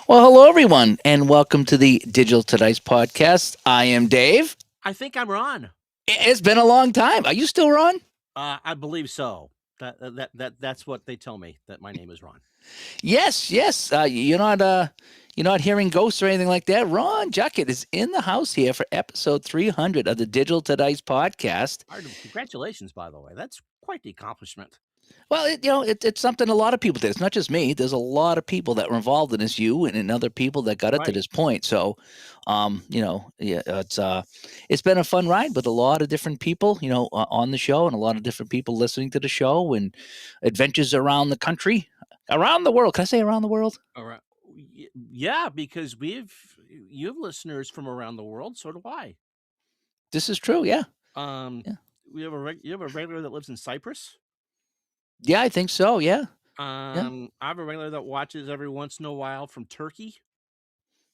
Well, hello, everyone, and welcome to the Digital to Dice podcast. I am Dave. I think I'm Ron. It's been a long time. Are you still Ron? I believe so. That's what they tell me, that my name is Ron. Yes, yes. You're not hearing ghosts or anything like that. Ron Juckett is in the house here for episode 300 of the Digital to Dice podcast. Congratulations, by the way. That's quite the accomplishment. Well, it's something a lot of people did. It's not just me. There's a lot of people that were involved in this, and other people that got it to Right. this point. So, yeah, it's been a fun ride with a lot of different people, on the show, and a lot of different people listening to the show, and adventures around the country, around the world. Can I say around the world? All right. Yeah, because you have listeners from around the world. So do I. This is true. Yeah, Um, yeah, you have a regular that lives in Cyprus. yeah. I think so. Yeah, yeah. I have a regular that watches every once in a while from Turkey.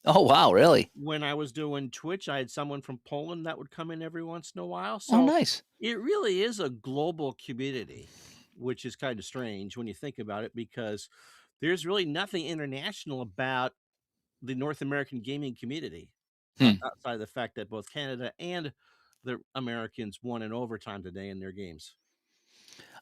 Oh wow, really? When I was doing Twitch, I had someone from Poland that would come in every once in a while. Oh, So nice. it really is a global community, which is kind of strange when you think about it, because there's really nothing international about the North American gaming community, Hmm. outside of the fact that both Canada and the Americans won in overtime today in their games.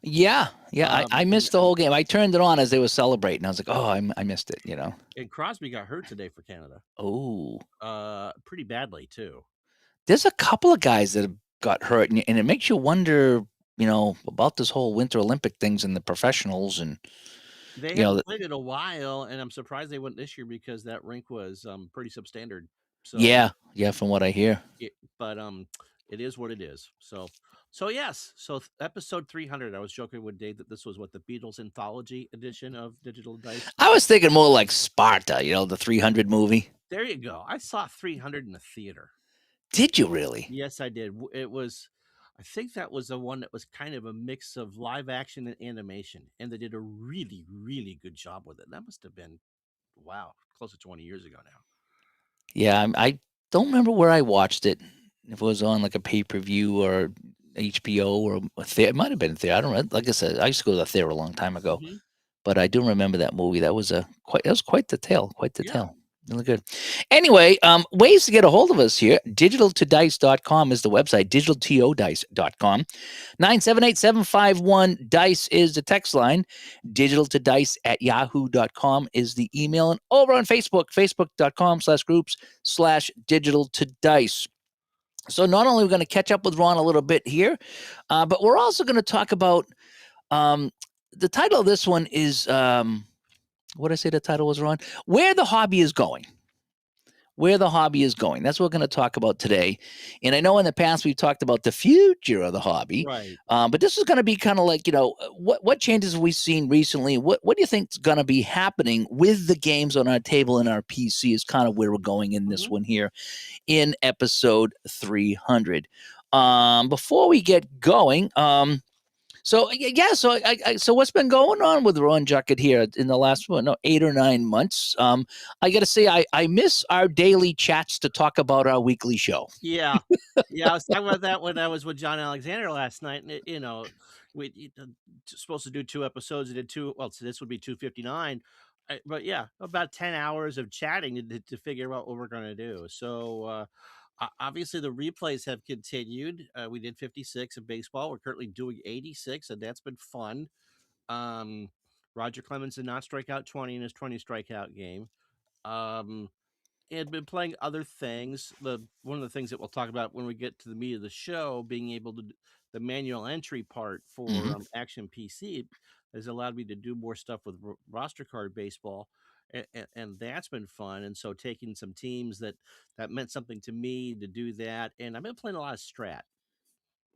Yeah, yeah. I, Um, I and, missed the whole game. I turned it on as they were celebrating. I was like, oh, I missed it. and Crosby got hurt today for Canada, Oh. pretty badly too. There's a couple of guys that have got hurt, and it makes you wonder, about this whole Winter Olympic things and the professionals, and They you know, haven't that, played in a while, and I'm surprised they went this year because that rink was pretty substandard. So, yeah, yeah. From what I hear, it, but it is what it is. So yes. So episode 300. I was joking with Dave that this was what the Beatles anthology edition of Digital Dice. I was thinking more like Sparta, the 300 movie. There you go. I saw 300 in the theater. Did you really? Yes, I did. It was. I think that was the one that was kind of a mix of live action and animation, and they did a really, really good job with it. That must have been, wow, close to 20 years ago now. Yeah, I don't remember where I watched it. If it was on like a pay per view or HBO or a theater, it might have been theater. I don't know. Like I said, I used to go to the theater a long time ago. Hmm. But I do remember that movie. That was quite the tale, quite the Yeah. tale. Really good. Anyway, ways to get a hold of us here. Digitaltodice.com is the website, digitaltodice.com. 978-751-DICE is the text line. Digitaltodice@yahoo.com is the email. And over on Facebook, facebook.com/groups/digitaltodice. So not only are we going to catch up with Ron a little bit here, but we're also going to talk about um, the title of this one is what did I say the title was, Ron? Where the hobby is going. Where the hobby is going. That's what we're going to talk about today. And I know in the past we've talked about the future of the hobby, Right. but this is going to be kind of like, what changes have we seen recently? What do you think is going to be happening with the games on our table and our PC is kind of where we're going in this Hmm. one here in episode 300. Before we get going, so what's been going on with Ron Juckett here in the last 8 or 9 months? I got to say I miss our daily chats to talk about our weekly show. Yeah. Yeah. I was talking about that when I was with John Alexander last night. And, supposed to do 2 episodes. I did two. Well, so this would be 259. But yeah, about 10 hours of chatting to figure out what we're going to do. So, obviously, the replays have continued. We did 56 of baseball. We're currently doing 86, and that's been fun. Um, Roger Clemens did not strike out 20 in his 20 strikeout game. Um, had been playing other things. The one of the things that we'll talk about when we get to the meat of the show, being able to the manual entry part for Hmm. Action PC has allowed me to do more stuff with roster card baseball, and that's been fun. And so taking some teams that meant something to me to do that, and I've been playing a lot of Strat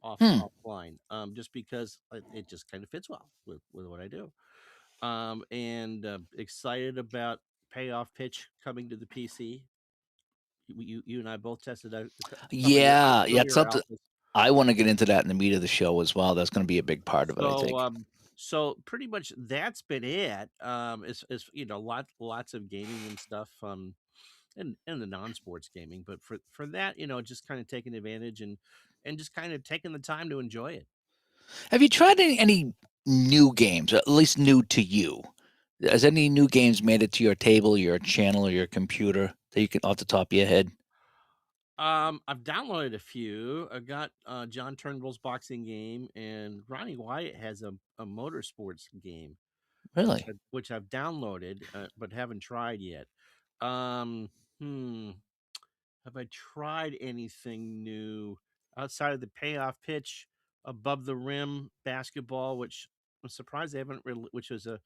Hmm. offline, just because it just kind of fits well with what I do. And excited about Payoff Pitch coming to the PC. You and I both tested out Yeah, some yeah. of It's your something alphas. I want to get into that in the meat of the show as well. That's going to be a big part of it, I So think. so pretty much that's been it. Is lots of gaming and stuff. And the non-sports gaming, but for that, just kind of taking advantage and just kind of taking the time to enjoy it. Have you tried any new games, at least new to you? Has any new games made it to your table, your channel, or your computer that you can off the top of your head? I've downloaded a few. I got John Turnbull's boxing game, and Ronnie Wyatt has a motorsports game, Really? which I've downloaded, but haven't tried yet. Um, hmm, have I tried anything new outside of the payoff pitch, above the rim basketball, which I'm surprised they haven't really, which was a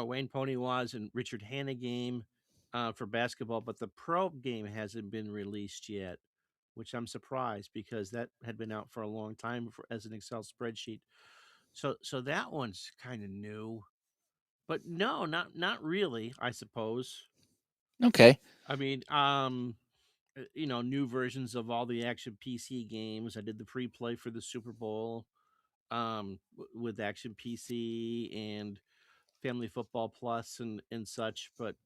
Wayne Pony was and Richard Hanna game for basketball, but the pro game hasn't been released yet, which I'm surprised because that had been out for a long time as an Excel spreadsheet. So that one's kind of new, but no, not really. I suppose. Okay. I mean, new versions of all the Action PC games. I did the pre-play for the Super Bowl with Action PC and Family Football Plus and such, but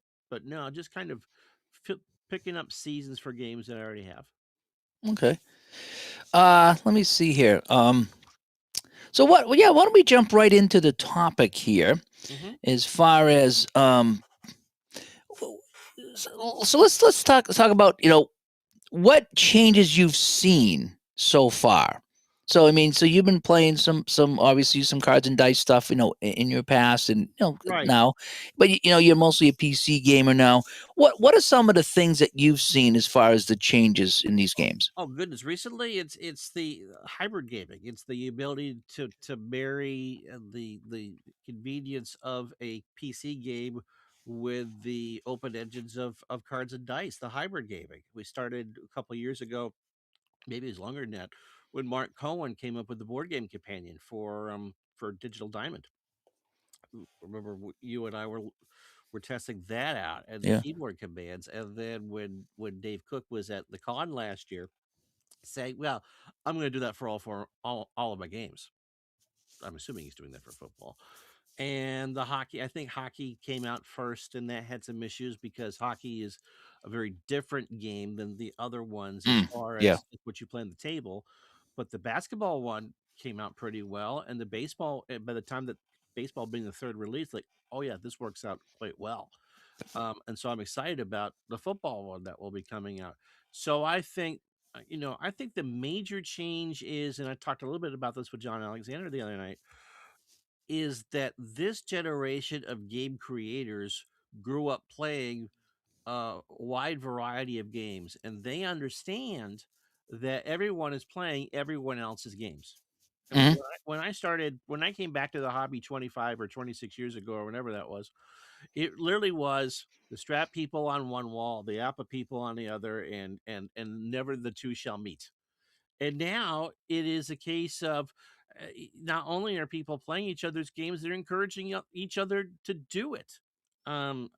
no, just kind of fi picking up seasons for games that I already have. Okay. Let me see here. So what? Well, yeah. Why don't we jump right into the topic here? Mhm. As far as so let's talk about what changes you've seen so far. So I mean, so you've been playing some obviously some cards and dice stuff, in your past and Right. now, but you're mostly a PC gamer now. What are some of the things that you've seen as far as the changes in these games? Oh, goodness, recently it's the hybrid gaming. It's the ability to marry the convenience of a PC game with the open engines of cards and dice, the hybrid gaming. We started a couple of years ago, maybe it's longer than that, when Mark Cohen came up with the board game companion for Digital Diamond. Remember you and I were testing that out and the Yeah. keyboard commands, and then when Dave Cook was at the con last year saying, "Well, I'm going to do that for all of my games." I'm assuming he's doing that for football. And the hockey, I think hockey came out first, and that had some issues because hockey is a very different game than the other ones as far Yeah. as what you play on the table. But the basketball one came out pretty well, and the baseball, by the time that baseball being the third release, like, oh yeah, this works out quite well. And so I'm excited about the football one that will be coming out. So I think, I think the major change is, and I talked a little bit about this with John Alexander the other night, is that this generation of game creators grew up playing a wide variety of games, and they understand that everyone is playing everyone else's games. I mean, Hmm. when I came back to the hobby 25 or 26 years ago, or whenever that was, it literally was the strap people on one wall, the Appa people on the other, and never the two shall meet. And now it is a case of not only are people playing each other's games, they're encouraging each other to do it. Um,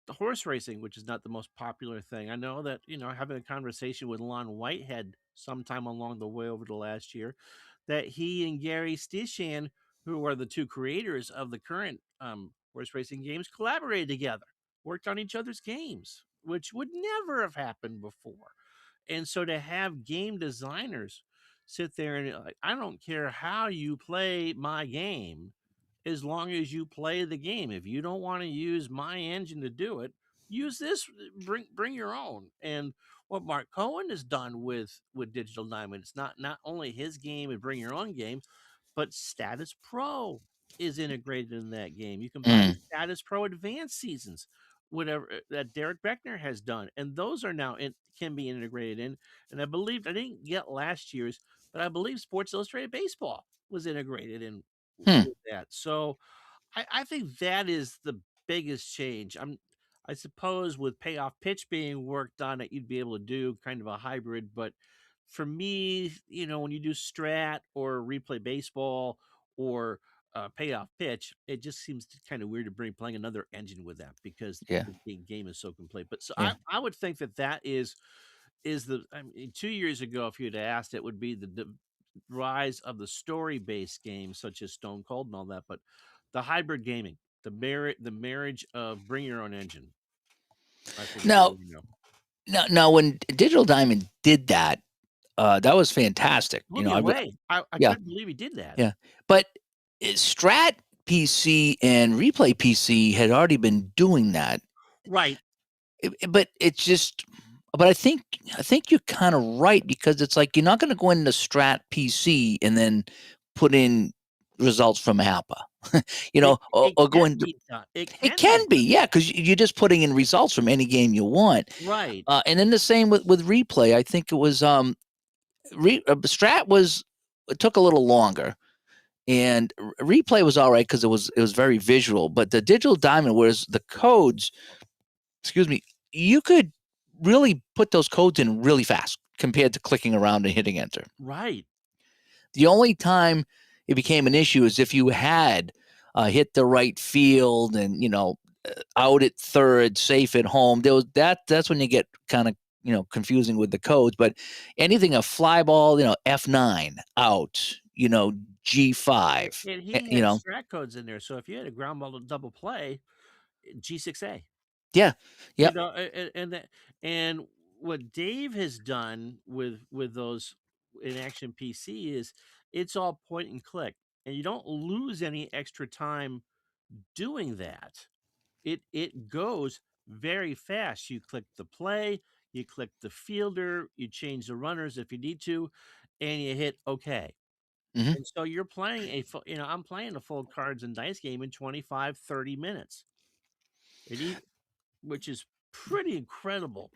the horse racing, which is not the most popular thing. I know that, having a conversation with Lon Whitehead sometime along the way over the last year, that he and Gary Stishan, who are the two creators of the current horse racing games, collaborated together, worked on each other's games, which would never have happened before. And so to have game designers sit there and like, I don't care how you play my game, as long as you play the game. If you don't want to use my engine to do it, use this. Bring your own. And what Mark Cohen has done with Digital Diamond, it's not only his game and bring your own game, but Status Pro is integrated in that game. You can buy the Mm. Status Pro Advanced seasons, whatever that Derek Beckner has done, and those are now can be integrated in. And I believe I didn't get last year's, but I believe Sports Illustrated Baseball was integrated in Hmm. with that. So I think that is the biggest change. I suppose with payoff pitch being worked on it, you'd be able to do kind of a hybrid. But for me, when you do strat or replay baseball or payoff pitch, it just seems kind of weird to bring playing another engine with that because Yeah. the game is so complete. But so Yeah. I would think that is the I mean, 2 years ago, if you'd asked, it would be the rise of the story-based games such as Stone Cold and all that, but the hybrid gaming, the marriage of bring your own engine, I think is the Now, way to go. now, when Digital Diamond did that, that was fantastic. Blew me away. I Yeah, couldn't believe he did that. yeah. But Strat PC and Replay PC had already been doing that. Right. But it's just, but I think you're kind of right, because it's like you're not going to go into Strat PC and then put in results from APA, It it or go can into. be done. It It can be can be, done. yeah, because you're just putting in results from any game you want. Right. And then the same with Replay. I think it was Strat was, it took a little longer, and Replay was all right because it was very visual. But the Digital Diamond, whereas the codes, excuse me, you could really put those codes in really fast compared to clicking around and hitting enter. Right. The only time it became an issue is if you had hit the right field and out at third, safe at home. There was that's when you get kind of confusing with the codes. But anything a fly ball, F9 out, G5, And he had strat codes in there, so if you had a ground ball to double play, G6A. yeah, You yep. know, and that and what Dave has done with those in Action PC is it's all point and click, and you don't lose any extra time doing that. It goes very fast. You click the play, you click the fielder, you change the runners if you need to, and you hit OK. Hmm. And so you're playing I'm playing a full cards and dice game in 25, 30 minutes. Which is pretty incredible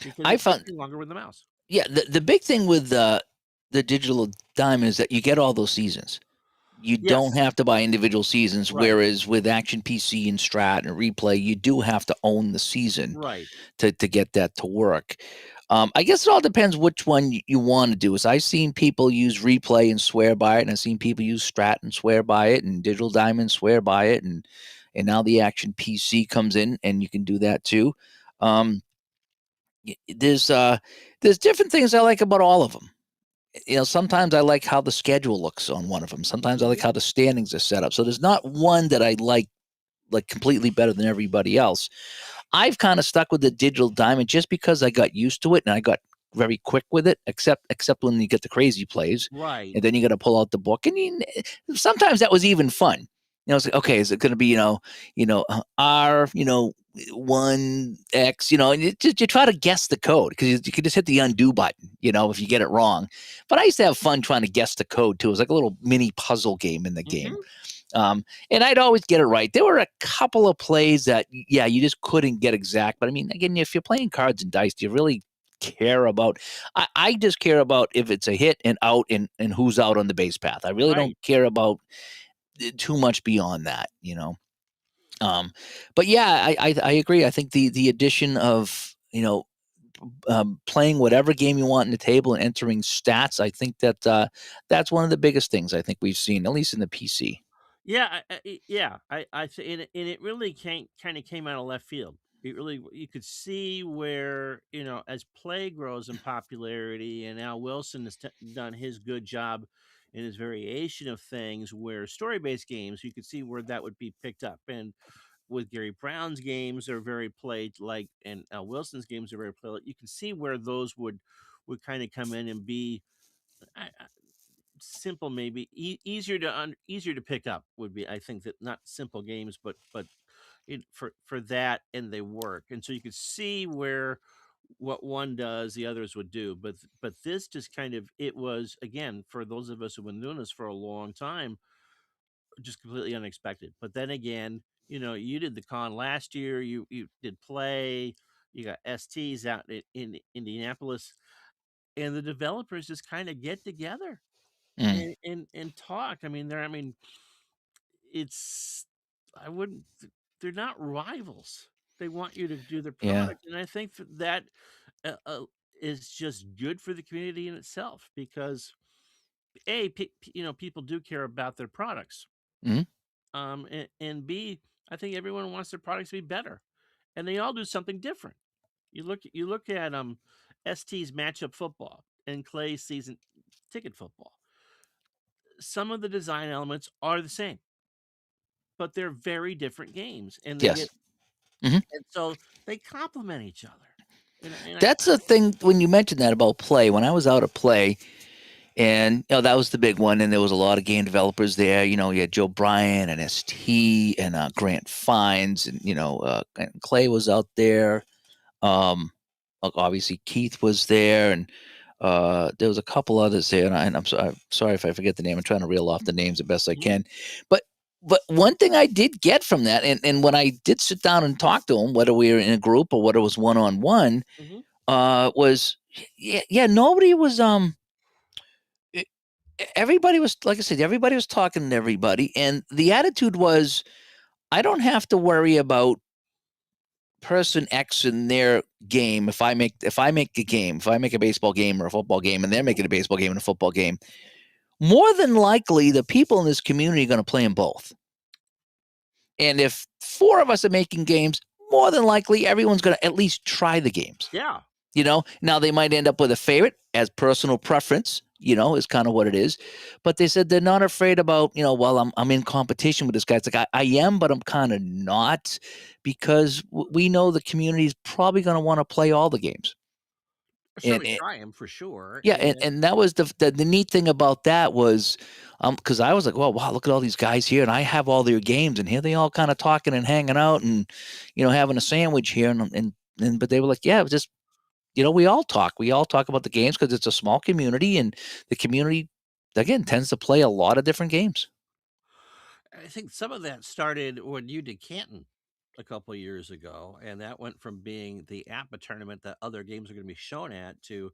because I it takes found, me longer with the mouse. yeah, the big thing with the Digital Diamond is that you get all those seasons. You don't Yes, have to buy individual seasons, right, whereas with Action PC and Strat and Replay, you do have to own the season right. to get that to work. I guess it all depends which one you want to do. Is I've seen people use Replay and swear by it, and I've seen people use Strat and swear by it, and Digital Diamond swear by it, and now the Action PC comes in, and you can do that too. Um, there's different things I like about all of them. Sometimes I like how the schedule looks on one of them. Sometimes I like Mhm. how the standings are set up. So there's not one that I like completely better than everybody else. I've kind of stuck with the Digital Diamond just because I got used to it and I got very quick with it, except when you get the crazy plays, Right, and then you got to pull out the book, and sometimes that was even fun. It's like, okay, is it going to be R 1X, and you try to guess the code because you can just hit the undo button, if you get it wrong. But I used to have fun trying to guess the code too. It was like a little mini puzzle game in the game. mhm, And I'd always get it right. There were a couple of plays that, yeah, you just couldn't get exact. But I mean, again, if you're playing cards and dice, do you really care about? I just care about if it's a hit and out, and who's out on the base path. I really don't right. care about too much beyond that. Um, but yeah, I agree. I think the addition of playing whatever game you want in the table and entering stats, I think that's one of the biggest things I think we've seen, at least in the PC. Yeah, yeah, and it really kind of came out of left field. It really you could see where as play grows in popularity, and Al Wilson has done his good job in his variation of things, where story based games you could see where that would be picked up, and with Gary Brown's games are very played like, and Wilson's games are very played like. You can see where those would kind of come in and be simple, maybe easier to pick up would be. I think that not simple games, but for that, and they work, and so you could see where what one does, the others would do. But this just kind of it was again for those of us who've been doing this for a long time just completely unexpected. But then again, you did the con last year. You did play. You got STs out in Indianapolis, and the developers just kind of get together Mm, and talk. I mean, it's I wouldn't. They're not rivals. They want you to do their yeah. product, and I think that uh, uh, is just good for the community in itself because people do care about their products. Mhm. And B, I think everyone wants their products to be better, and they all do something different. You look at ST's matchup football and Clay's season ticket football. Some of the design elements are the same, but they're very different games, and they get Yes. Mhm. and so they complement each other. And That's the thing when you mentioned that about play. When I was out at play, And that was the big one. And there was a lot of game developers there. You had Joe Bryan and ST and Grant Fines, and and Clay was out there. Obviously Keith was there, and there was a couple others there. I'm sorry if I forget the name. I'm trying to reel off the names the best I Mhm, can. But one thing I did get from that, and when I did sit down and talk to them, whether we were in a group or whether it was one on one, mhm. was yeah, nobody was e- everybody was, like I said, everybody was talking to everybody, and the attitude was, I don't have to worry about person X in their game. If I make a game, if I make a baseball game or a football game, and they're Mhm. making a baseball game and a football game, more than likely the people in this community are going to play them both. And if four of us are making games, more than likely everyone's going to at least try the games. Yeah, Now they might end up with a favorite as personal preference, is kind of what it is. But they said they're not afraid about, well, I'm in competition with this guy. It's like I am, but I'm kind of not, because we know the community is probably going to want to play all the games. And, certainly try him for sure, yeah, and, and and that was the neat thing about that was, because I was like, well, wow, look at all these guys here, and I have all their games, and here they all kind of talking and hanging out, and having a sandwich here, and but they were like, yeah, just we all talk about the games because it's a small community, and the community again tends to play a lot of different games. I think some of that started when you did Canton a couple years ago, and that went from being the APBA tournament that other games are gonna be shown at to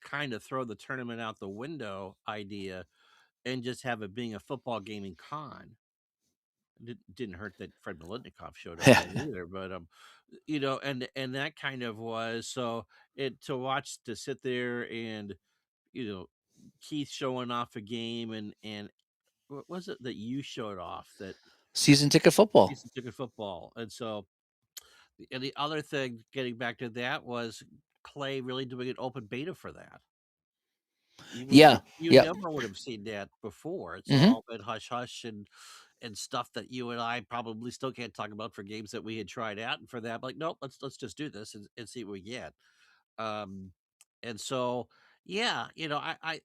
kind of throw the tournament out the window idea and just have it being a football gaming con. Didn't hurt that Fred Melitnikov showed up there either, but, and that kind of was so it to watch to sit there and, you know, Keith showing off a game and what was it that you showed off that Season ticket football. season ticket football, and so and the other thing, getting back to that, was Clay really doing an open beta for that. Yeah. You Yep. never would have seen that before. It's Hmm. all been hush hush and stuff that you and I probably still can't talk about for games that we had tried out, and for that, like, nope, let's just do this and see what we get. Um, and so, yeah,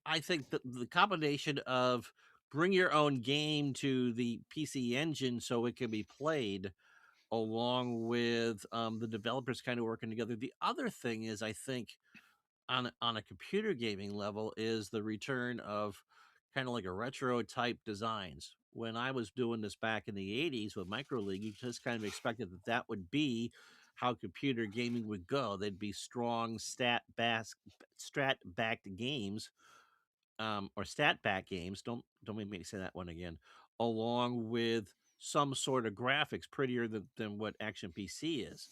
I think that the combination of bring your own game to the PC Engine so it can be played, along with the developers kind of working together. The other thing is, I think on a computer gaming level, is the return of kind of like a retro type designs. When I was doing this back in the 80s with Micro League, you just kind of expected that that would be how computer gaming would go. They'd be strong strat backed games, or stat back games. Don't make me say that one again. Along with some sort of graphics prettier than what Action PC is.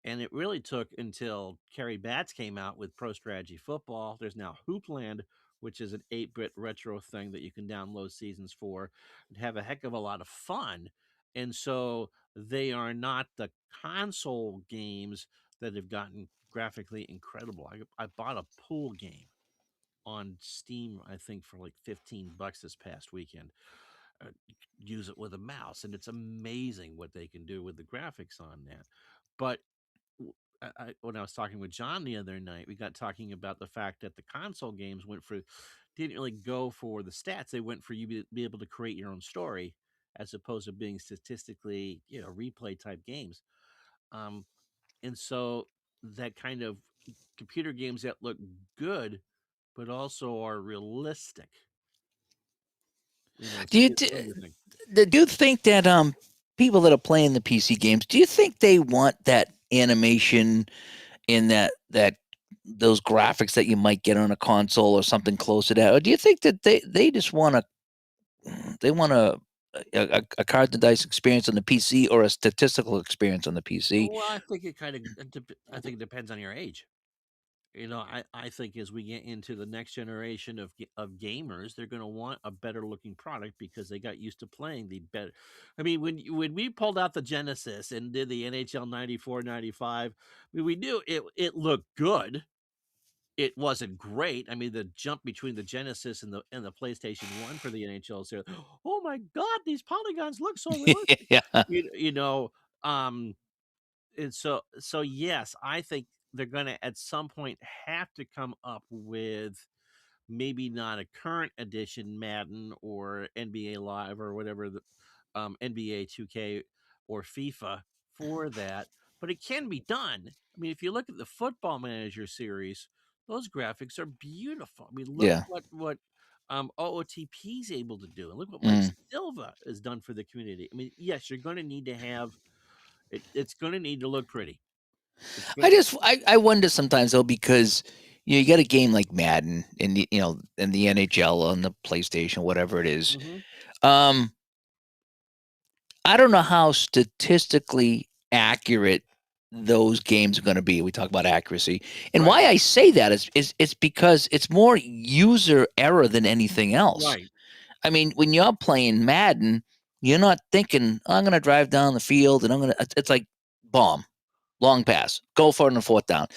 And it really took until Kerry Batts came out with Pro Strategy Football. There's now Hoopland, which is an 8-bit retro thing that you can download seasons for and have a heck of a lot of fun. And so they are not the console games that have gotten graphically incredible. I bought a pool game on Steam, I think, for like $15 this past weekend. Use it with a mouse, and it's amazing what they can do with the graphics on that. But when I was talking with John the other night, we got talking about the fact that the console games didn't really go for the stats. They went for you to be able to create your own story, as opposed to being statistically, replay type games. Um, and so that kind of computer games that look good, but also are realistic. Do So you what do you think? do you think that people that are playing the PC games, do you think they want that animation in that those graphics that you might get on a console or something close to that, or do you think that they just want to they want a card to dice experience on the PC or a statistical experience on the PC? Well, I think I think it depends on your age. I think as we get into the next generation of gamers, they're going to want a better looking product because they got used to playing the better. I mean, when we pulled out the Genesis and did the NHL 94, 95, we knew it looked good. It wasn't great. I mean, the jump between the Genesis and the PlayStation 1 for the NHL is there. Oh my god, these polygons look so realistic. Yeah. You know, um and so yes, I think they're gonna at some point have to come up with maybe not a current edition Madden or NBA Live or whatever the NBA 2K or FIFA for that, but it can be done. I mean, if you look at the Football Manager series, those graphics are beautiful. I mean, look Yeah. what OOTP is able to do, and look what Mike Mm. Silva has done for the community. I mean, yes, you're going to need to have it. It's going to need to look pretty. It's I going. just I wonder sometimes though, because you got a game like Madden and and the NHL on the PlayStation, whatever it is. Mhm. Um, I don't know how statistically accurate those games are going to be. We talk about accuracy, and Right. why I say that is it's because it's more user error than anything else. Right. I mean, when you're playing Madden, you're not thinking, "I'm going to drive down the field and I'm going to." It's like bomb, long pass, go for it on a fourth down.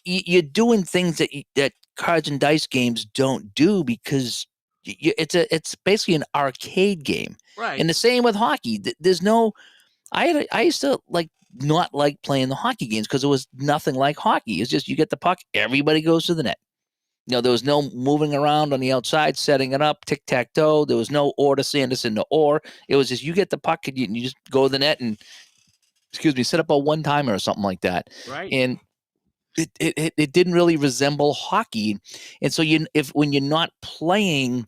You're doing things that cards and dice games don't do because it's basically an arcade game. Right. And the same with hockey. There's no. I used to not like playing the hockey games because it was nothing like hockey. It's just you get the puck, everybody goes to the net. There was no moving around on the outside, setting it up, tic tac toe. There was no order Sanderson to or. It was just you get the puck and you just go to the net and set up a one timer or something like that. Right. And it didn't really resemble hockey. And so if when you're not playing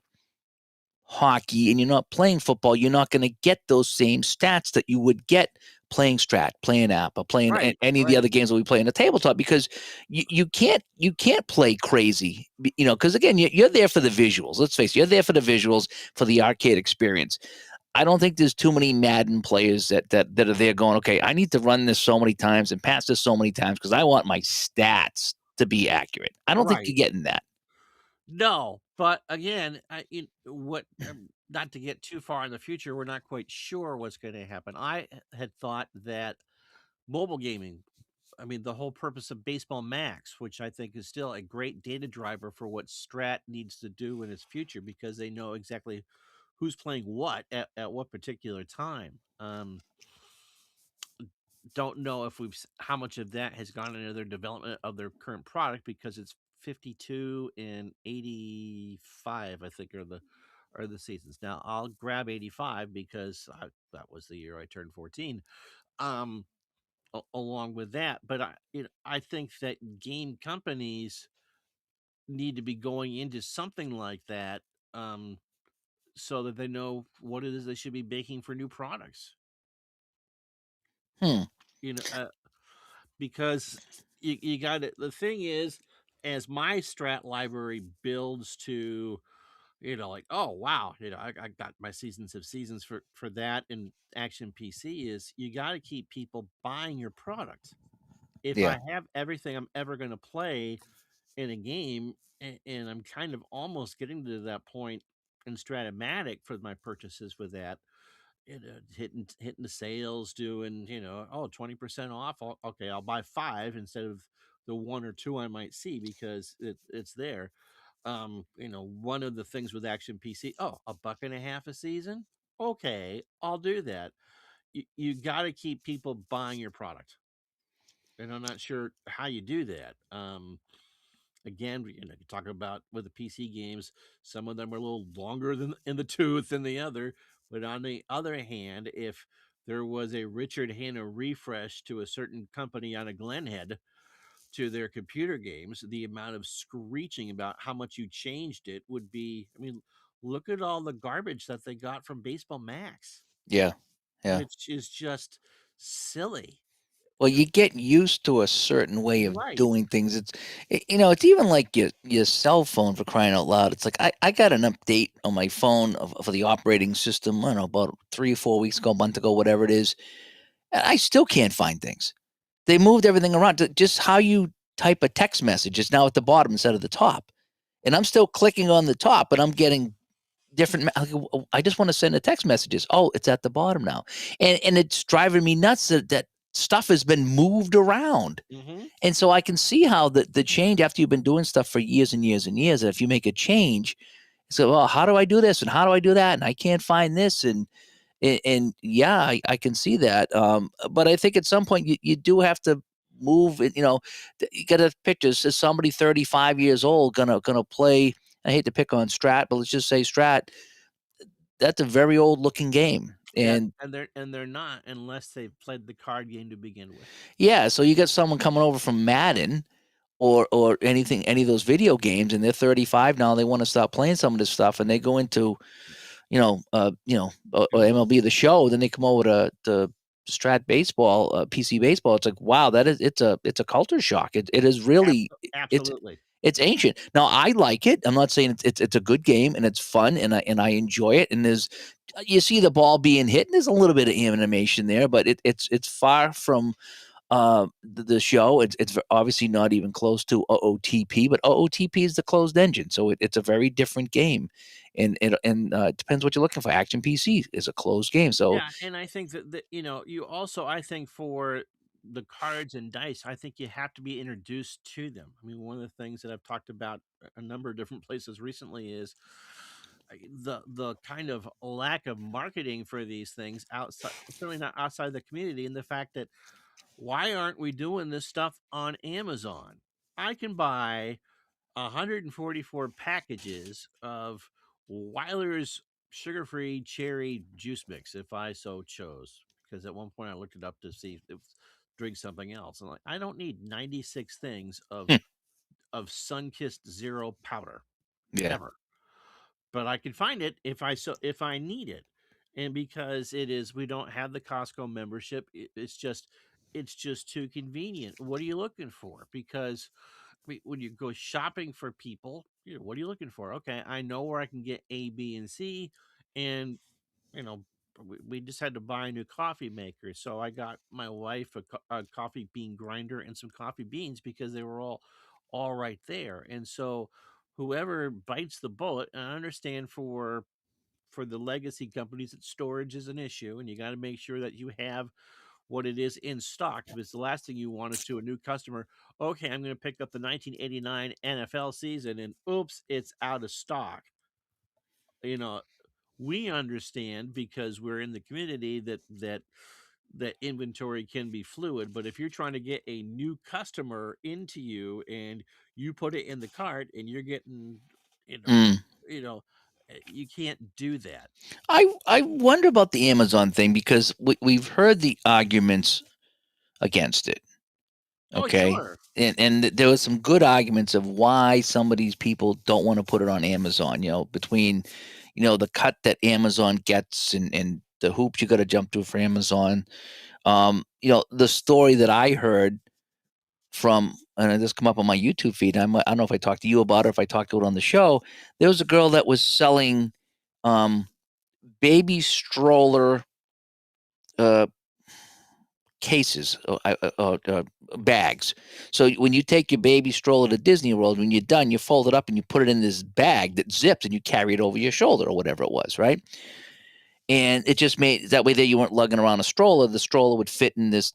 hockey and you're not playing football, you're not going to get those same stats that you would get playing Strat, playing App, or playing Right. any of the Right. other games that we play in the tabletop because you can't play crazy, because again you're there for the visuals. Let's face it, you're there for the visuals, for the arcade experience. I don't think there's too many Madden players that are there going, okay, I need to run this so many times and pass this so many times because I want my stats to be accurate. I don't think Right. you're getting that. No, but again, not to get too far in the future, we're not quite sure what's going to happen. I had thought that mobile gaming, I mean, the whole purpose of Baseball Max, which I think is still a great data driver for what Strat needs to do in its future because they know exactly who's playing what at what particular time. Don't know if how much of that has gone into their development of their current product because it's 52 and 85, I think, are the seasons. Now I'll grab 85 because that was the year I turned 14. Um, Along with that, but I think that game companies need to be going into something like that, um, so that they know what it is they should be making for new products. Hmm. You know, because you got it. The thing is, as my strat library builds to, like, oh wow, I got my seasons of seasons for that and Action PC is you got to keep people buying your product. If Yeah. I have everything I'm ever going to play in a game, and I'm kind of almost getting to that point in Stratomatic for my purchases with that, hitting the sales, doing, 20% off. Okay, I'll buy five instead of the one or two I might see because it's there. One of the things with Action PC, oh, a buck and a half a season. Okay, I'll do that. You got to keep people buying your product, and I'm not sure how you do that. Again, you talk about with the PC games, some of them are a little longer than in the tooth than the other. But on the other hand, if there was a Richard Hanna refresh to a certain company on a Glenhead to their computer games, the amount of screeching about how much you changed it would be. I mean, look at all the garbage that they got from Baseball Max, Yeah. Yeah. which is just silly. Well, you get used to a certain way of Right. doing things. It's even like your cell phone, for crying out loud. It's like I got an update on my phone for the operating system. I don't know, about 3 or 4 weeks ago, a month ago, whatever it is. And I still can't find things. They moved everything around. Just how you type a text message is now at the bottom instead of the top. And I'm still clicking on the top, but I'm getting different. I just want to send a text messages. Oh, it's at the bottom now, and it's driving me nuts that stuff has been moved around. Hmm. And so I can see how the change after you've been doing stuff for years and years and years. That if you make a change, so well, how do I do this and how do I do that? And I can't find this and yeah, I can see that. But I think at some point you do have to move it. You got a picture. Is somebody 35 years old gonna play I hate to pick on Strat, but let's just say Strat, that's a very old looking game. Yeah, And and they're not unless they've played the card game to begin with. yeah, so you got someone coming over from Madden or anything, any of those video games, and they're 35 now. They want to stop playing some of this stuff, and they go into MLB the Show. Then they come over to Strat baseball, PC baseball. It's like, wow, it's a culture shock. It is really it's Absolutely. it's ancient. Now I like it. I'm not saying it's a good game and it's fun and I enjoy it. And there's you see the ball being hit and there's a little bit of animation there, but it's far from the show. It's obviously not even close to OOTP, but OOTP is the closed engine, so it's a very different game, and it depends what you're looking for. Action PC is a closed game, so Yeah, and I think that you also I think for the cards and dice, I think you have to be introduced to them. I mean, one of the things that I've talked about a number of different places recently is the kind of lack of marketing for these things outside, certainly not outside the community, and the fact that why aren't we doing this stuff on Amazon? I can buy 144 packages of Weiler's sugar-free cherry juice mix if I so chose. Because at one point I looked it up to see if it was drink something else. And like, I don't need 96 things hmm, of sun-kissed zero powder yeah. ever. But I can find it if I need it. And because we don't have the Costco membership, it's just too convenient. What are you looking for? Because when you go shopping for people, what are you looking for? Okay, I know where I can get A, B, and C, and you know, we just had to buy a new coffee maker, so I got my wife a coffee bean grinder and some coffee beans because they were all right there, and so whoever bites the bullet, and I understand for the legacy companies that storage is an issue, and you got to make sure that you have what it is in stock because the last thing you want is to a new customer, okay, I'm going to pick up the 1989 NFL season and oops, it's out of stock. You know, we understand because we're in the community that inventory can be fluid, but if you're trying to get a new customer into you and you put it in the cart and you're getting, you know, Mm. you know, you can't do that. I wonder about the Amazon thing because we've heard the arguments against it. Oh, Okay. sure. And there was some good arguments of why some of these people don't want to put it on Amazon, between, the cut that Amazon gets and the hoops you got to jump through for Amazon. The story that I heard from, and this come up on my YouTube feed. I don't know if I talked to you about it, or if I talked to it on the show. There was a girl that was selling um, baby stroller uh, cases, bags. So when you take your baby stroller to Disney World, when you're done, you fold it up and you put it in this bag that zips and you carry it over your shoulder or whatever it was, right? And it just made that way that you weren't lugging around a stroller. The stroller would fit in this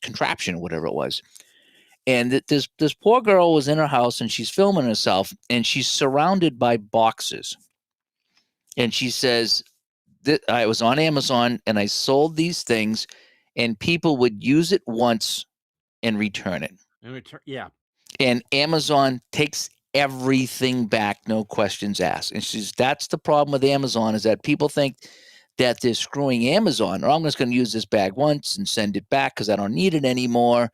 contraption, whatever it was. And this poor girl was in her house and she's filming herself and she's surrounded by boxes. And she says, I was on Amazon and I sold these things, and people would use it once and return it. And return, yeah, And Amazon takes everything back, no questions asked. And she's that's the problem with Amazon is that people think that they're screwing Amazon, or I'm just going to use this bag once and send it back because I don't need it anymore.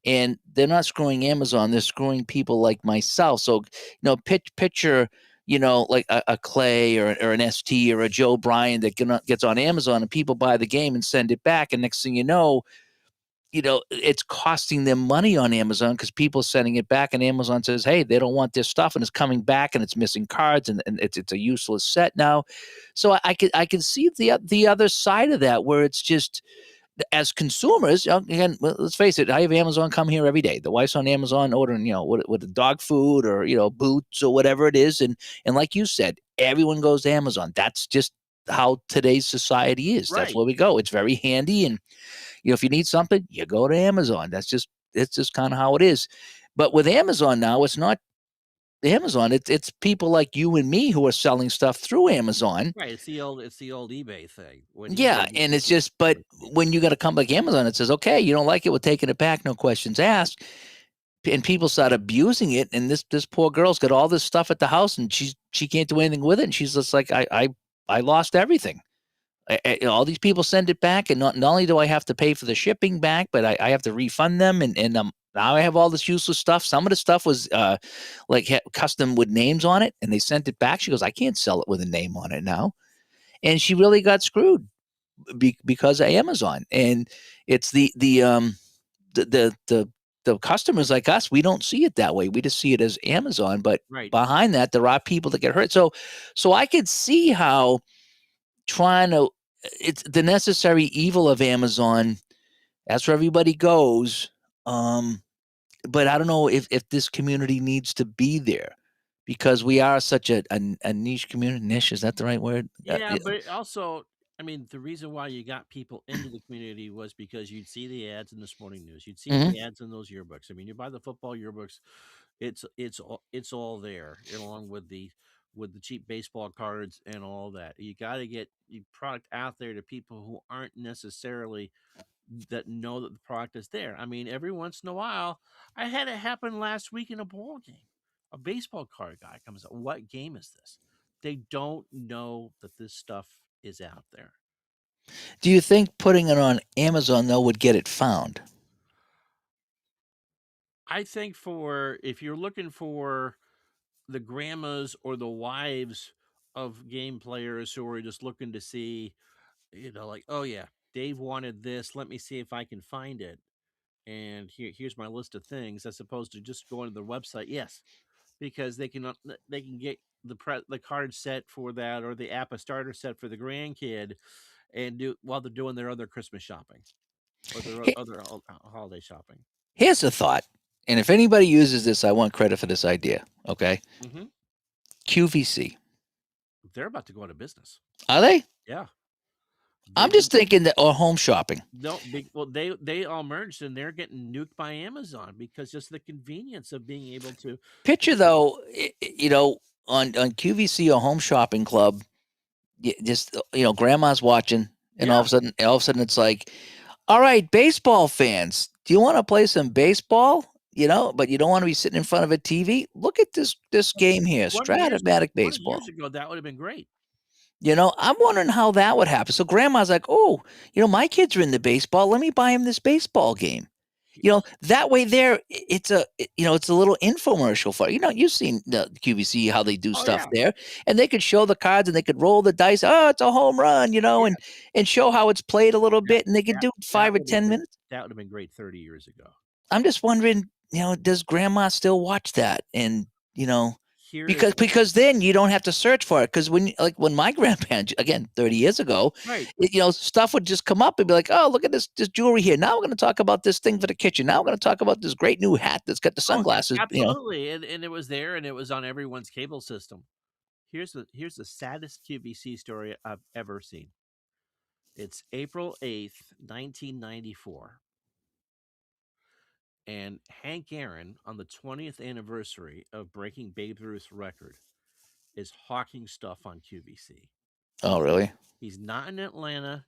And they're not screwing Amazon; they're screwing people like myself. So, picture, like a Clay or an ST or a Joe Bryan that gets on Amazon and people buy the game and send it back, and next thing it's costing them money on Amazon because people are sending it back, and Amazon says, hey, they don't want this stuff, and it's coming back, and it's missing cards, and it's a useless set now. So I can see the other side of that where it's just as consumers, again, let's face it, I have Amazon come here every day. The wife's on Amazon ordering, with the dog food or boots or whatever it is, and like you said, everyone goes to Amazon. That's just how today's society is. That's right. where we go. It's very handy, and if you need something, you go to Amazon. It's just kind of how it is. But with Amazon now, it's not Amazon. It's people like you and me who are selling stuff through Amazon. Right, it's the old eBay thing. When Yeah, eBay and it's just, but when you got a company like Amazon, it says, okay, you don't like it, we're taking it back, no questions asked. and people start abusing it, and this poor girl's got all this stuff at the house, and she can't do anything with it, and she's just like, I lost everything. All these people send it back, and not only do I have to pay for the shipping back, but I have to refund them, and now I have all this useless stuff. Some of the stuff was like custom with names on it, and they sent it back. She goes, I can't sell it with a name on it now, and she really got screwed because of Amazon. And it's the customers like us, we don't see it that way. We just see it as Amazon, but Right. behind that, there are people that get hurt. So I could see how trying to it's the necessary evil of Amazon. That's where everybody goes. Um, but I don't know if this community needs to be there because we are such a niche community. Niche, is that the right word? Yeah, but also, I mean, the reason why you got people into the community was because you'd see the ads in this morning news. You'd see Mhm. the ads in those yearbooks. I mean, you buy the football yearbooks, it's all there along with the cheap baseball cards and all that. You got to get your product out there to people who aren't necessarily that know that the product is there. I mean, every once in a while, I had it happen last week in a ball game. A baseball card guy comes up. What game is this? They don't know that this stuff is out there. Do you think putting it on Amazon though would get it found? I think for if you're looking for the grandmas or the wives of game players who are just looking to see, like, oh yeah, Dave wanted this. Let me see if I can find it. And here's my list of things, as opposed to just going to their website. Yes, because they can get the card set for that or the app a starter set for the grandkid and do while they're doing their other Christmas shopping or their He- other holiday shopping. Here's a thought, and if anybody uses this, I want credit for this idea. Okay, Hmm. QVC, They're about to go out of business. are they? Yeah, I'm they've just been thinking that or home shopping. no big. Well, they all merged and they're getting nuked by Amazon because just the convenience of being able to. Picture though, on QVC or Home Shopping Club, just grandma's watching, and Yeah, all of a sudden, it's like, all right, baseball fans, do you want to play some baseball? But you don't want to be sitting in front of a TV. Look at this game here, 20 years Stratomatic 20 years baseball. ago, that would have been great. I'm wondering how that would happen. So grandma's like, oh, my kids are into baseball. Let me buy him this baseball game. That way there, it's a little infomercial for you've seen the QVC how they do Oh stuff yeah, there, and they could show the cards and they could roll the dice. Oh, it's a home run, yeah. and show how it's played a little That bit, and they could that do that 5 or would have 10 been minutes. that would have been great 30 years ago. I'm just wondering, does grandma still watch that? And you know, Here is because then you don't have to search for it. Because when my grandparents, again 30 years ago, right. stuff would just come up and be like, oh, look at this jewelry here. Now we're going to talk about this thing for the kitchen. Now we're going to talk about this great new hat that's got the Oh, sunglasses. absolutely, and it was there, and it was on everyone's cable system. Here's the saddest QVC story I've ever seen. It's April 8th, 1994, and Hank Aaron, on the 20th anniversary of breaking Babe Ruth's record, is hawking stuff on QVC. Oh, really? He's not in Atlanta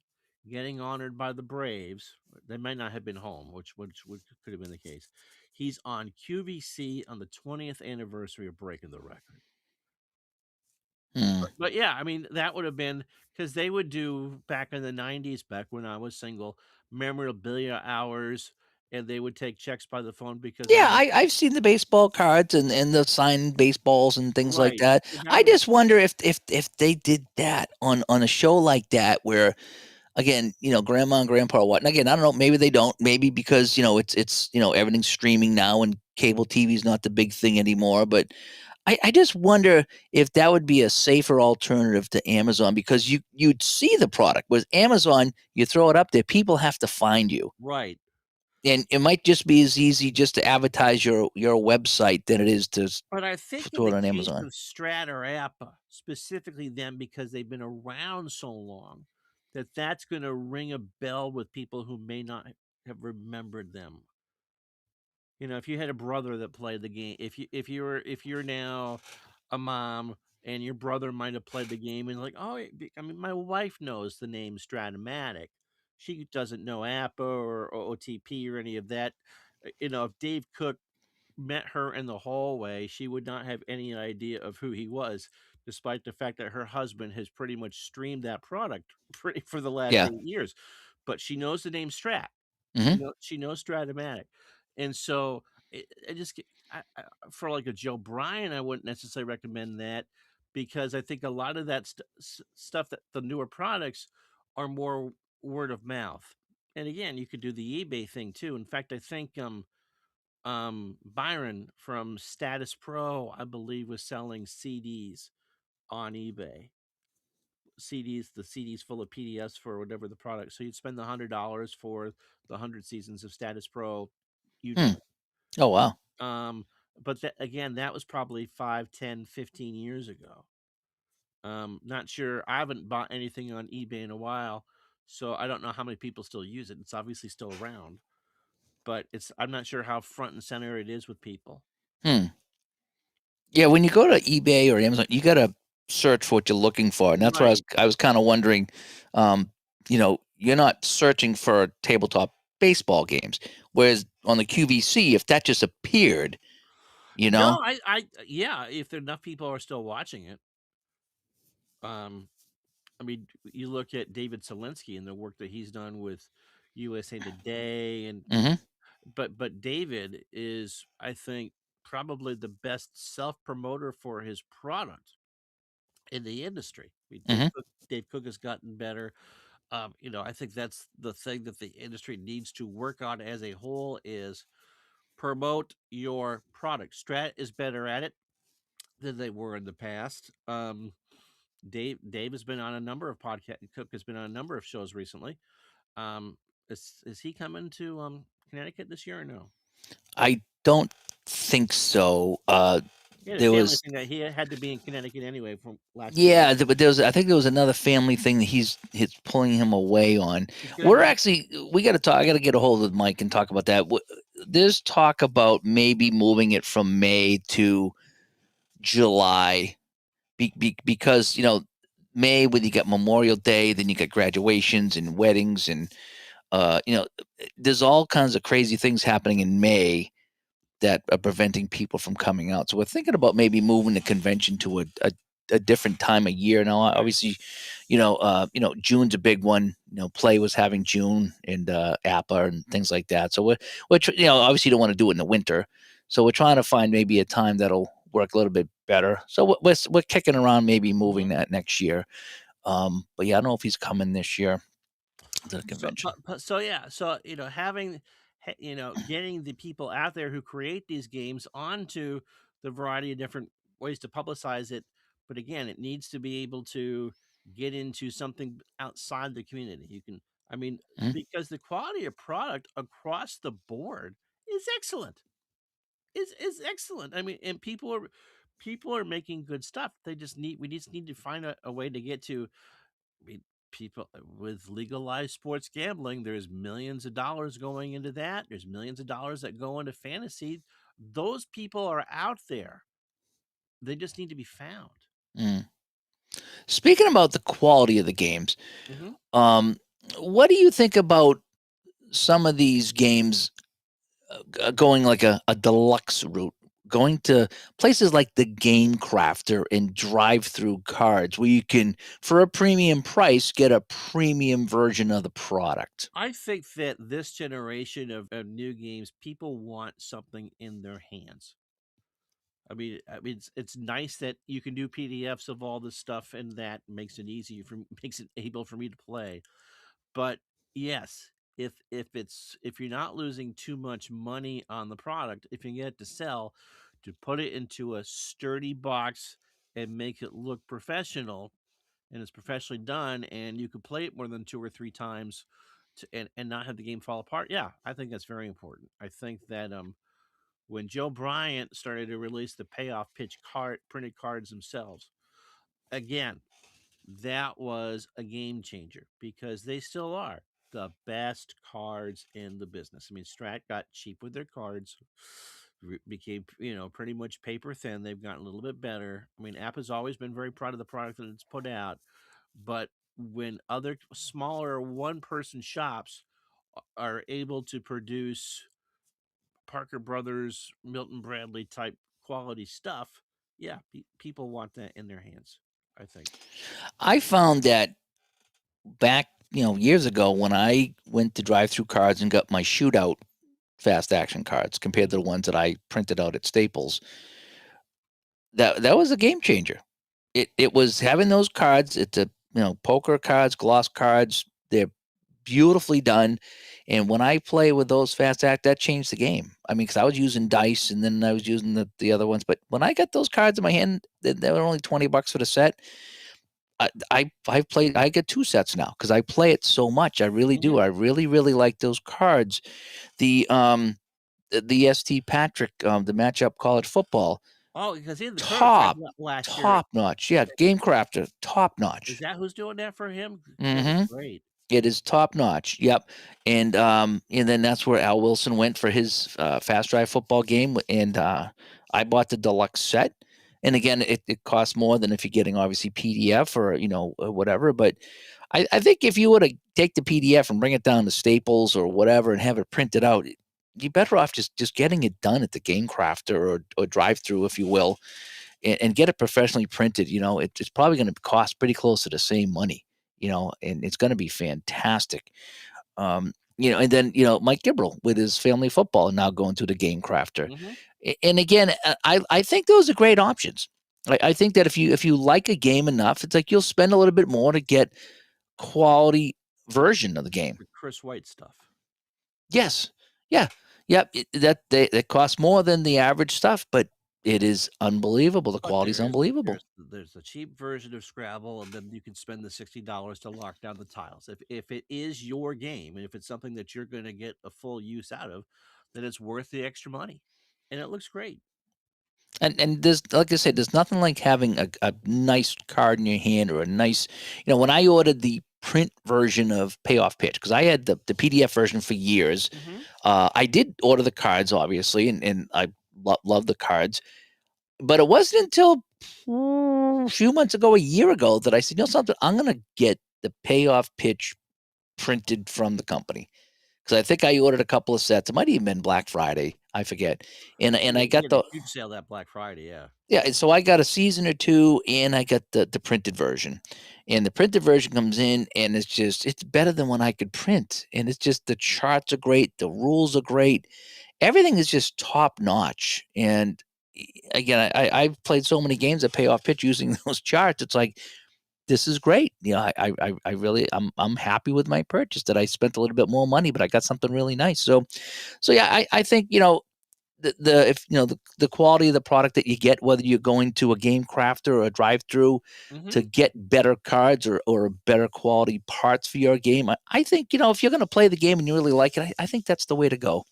getting honored by the Braves. They might not have been home, which could have been the case. He's on QVC on the 20th anniversary of breaking the record. Hmm. But yeah, I mean, that would have been because they would do back in the 90s, back when I was single, memorabilia hours, and they would take checks by the phone because Yeah, on the I've seen the baseball cards and the signed baseballs and things like right, that. so that I would just wonder if they did that on a show like that where again, grandma and grandpa are watching. Again, I don't know. Maybe they don't. Maybe because it's everything's streaming now and cable TV is not the big thing anymore. But I just wonder if that would be a safer alternative to Amazon because you'd see the product. With Amazon, you throw it up there, people have to find you, right. and it might just be as easy just to advertise your website than it is to But I think in throw the it on case Amazon. of Strat or Appa, specifically them because they've been around so long, that's going to ring a bell with people who may not have remembered them. If you had a brother that played the game, if you're now a mom and your brother might have played the game and like, oh, I mean, my wife knows the name Stratomatic. She doesn't know APA or OTP or any of that. If Dave Cook met her in the hallway, she would not have any idea of who he was, despite the fact that her husband has pretty much streamed that product pretty for the last Yeah. 8 years. But she knows the name Strat. Mhm. She knows Stratomatic, and so I just get for like a Joe Bryan, I wouldn't necessarily recommend that because I think a lot of that stuff that the newer products are more word of mouth. And again, you could do the eBay thing too. In fact, I think Byron from Status Pro, I believe, was selling CDs on eBay. The CDs full of PDFs for whatever the product. So you'd spend the $100 for the 100 seasons of Status Pro, you Hmm. name Oh, wow. it. But again, that was probably 5, 10, 15 years ago. Not sure. I haven't bought anything on eBay in a while, so I don't know how many people still use it. It's obviously still around, but I'm not sure how front and center it is with people. Hmm. Yeah, when you go to eBay or Amazon, you gotta search for what you're looking for, and that's where Right. I was kinda wondering, you're not searching for tabletop baseball games, whereas on the QVC, if that just appeared, you know? No, yeah, if enough people are still watching it. Um, I mean, you look at David Solinsky and the work that he's done with USA Today, and Mhm, but David is, I think, probably the best self promoter for his product in the industry. I mean, mhm, Dave Cook has gotten better. I think that's the thing that the industry needs to work on as a whole is promote your product. Strat is better at it than they were in the past. Dave has been on a number of podcasts. Cook has been on a number of shows recently. Um, is he coming to Connecticut this year or no? I don't think so, He had a there family was thing that he had to be in Connecticut anyway from last few yeah, years. but there was I think there was another family thing that he's pulling him away on. He's gonna We're be actually we gotta talk I gotta get a hold of Mike and talk about that. There's talk about maybe moving it from May to July because May when you got Memorial Day, then you got graduations and weddings and there's all kinds of crazy things happening in May that are preventing people from coming out. So we're thinking about maybe moving the convention to a different time of year. Now, obviously, June's a big one. Play was having June and APA and things like that. So obviously don't want to do it in the winter. So we're trying to find maybe a time that'll work a little bit better. So we're kicking around maybe moving Mhm. that next year. But yeah, I don't know if he's coming this year to the So, convention. so yeah, so having, getting the people out there who create these games onto the variety of different ways to publicize it. But again, it needs to be able to get into something outside the community. I mean, Mhm, because the quality of product across the board is excellent. Is excellent. I mean, and people are making good stuff. We just need to find a way to get to. I mean, people with legalized sports gambling, there's millions of dollars going into that. There's millions of dollars that go into fantasy. Those people are out there. They just need to be found. mhm. Speaking about the quality of the games, Hmm. um, what do you think about some of these games going like a deluxe route? Going to places like the Game Crafter and drive through cards where you can, for a premium price, get a premium version of the product. I think that this generation of new games, people want something in their hands. It's nice that you can do PDFs of all this stuff, and that makes it easy for makes it able for me to play. But yes, if you're not losing too much money on the product, if you get it to sell, to put it into a sturdy box and make it look professional, and it's professionally done, and you could play it more than 2 or 3 times and not have the game fall apart. Yeah, I think that's very important. I think that when Joe Bryant started to release the payoff pitch card printed cards themselves, again, that was a game changer because they still are the best cards in the business. I mean, Strat got cheap with their cards, became pretty much paper thin. They've gotten a little bit better. I mean, App has always been very proud of the product that it's put out, but when other smaller one person shops are able to produce Parker Brothers, Milton Bradley type quality stuff, yeah, people want that in their hands, I think. I found that back, years ago when I went to drive through cards and got my shootout fast action cards compared to the Mhm. ones that I printed out at Staples, that was a game changer. It was having those cards. It's a poker cards, gloss cards. They're beautifully done. And when I play with those fast act, that changed the game. I mean, because I was using dice and then I was using the other ones. But when I got those cards in my hand, they were only $20 for the set. I've played. I get two sets now because I play it so much. I really do. Mhm. I really really like those cards. The the ST Patrick, the matchup college football, Oh, because he had the prototype top last year. top notch. Yeah, Game Crafter, top Is notch. that who's doing that for him? It looks Hmm. great. It is top notch. Yep. And then that's where Al Wilson went for his fast drive football game. And I bought the deluxe set. And again, it costs more than if you're getting obviously PDF or whatever. But I think if you were to take the PDF and bring it down to Staples or whatever and have it printed out, you're better off just getting it done at the Game Crafter or drive through, if you will, and get it professionally printed. It's probably going to cost pretty close to the same money. And it's going to be fantastic. And then Mike Gibbrell with his family football now going to the Game Crafter, Mhm. and again, I think those are great options. I think that if you like a game enough, it's like you'll spend a little bit more to get quality version of the game. The Chris White stuff. Yes, yeah, yep. That costs more than the average stuff, but it is unbelievable. The But quality's unbelievable. there's a cheap version of Scrabble, and then you can spend the $60 to lock down the tiles. If it is your game, and if it's something that you're gonna get a full use out of, then it's worth the extra money, and it looks great. And there's, like I said, there's nothing like having a nice card in your hand or a nice, when I ordered the print version of Payoff Pitch, because I had the PDF version for years. Mhm. I did order the cards, obviously, and I love the cards. But it wasn't until a few months ago, a year ago, that I said, something, I'm going to get the Payoff Pitch printed from the company. Because I think I ordered a couple of sets. It might even been Black Friday. I forget. And I He got had a the huge sale that Black Friday, yeah. Yeah, and so I got a season or 2, and I got the printed version. And the printed version comes in, and it's better than what I could print, and it's just the charts are great, the rules are great, everything is just top notch, and, again, I've played so many games that pay off pitch using those charts, it's like, "This is great." I really I'm happy with my purchase that I spent a little bit more money, but I got something really nice, so yeah, I think, the if the quality of the product that you get, whether you're going to a game crafter or a drive through to Mhm. get better cards or better quality parts for your game, I think if you're going to play the game and you really like it, I think that's the way to go.